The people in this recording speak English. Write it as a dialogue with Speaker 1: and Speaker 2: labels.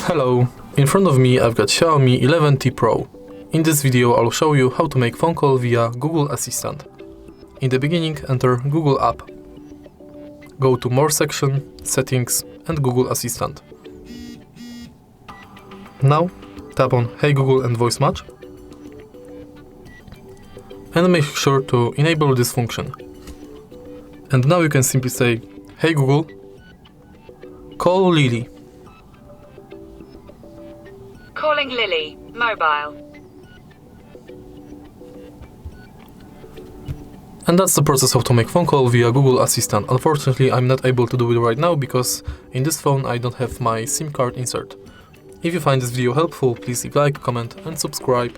Speaker 1: Hello, in front of me I've got XIAOMI 11T Pro. In this video I'll show you how to make phone call via Google Assistant. In the beginning enter Google app. Go to More section, Settings and Google Assistant. Now tap on Hey Google and Voice Match and make sure to enable this function. And now you can simply say, Hey Google, call Lily.
Speaker 2: Calling Lily, mobile.
Speaker 1: And that's the process of to make phone call via Google Assistant. Unfortunately, I'm not able to do it right now because in this phone I don't have my SIM card insert. If you find this video helpful, please leave a like, comment and subscribe.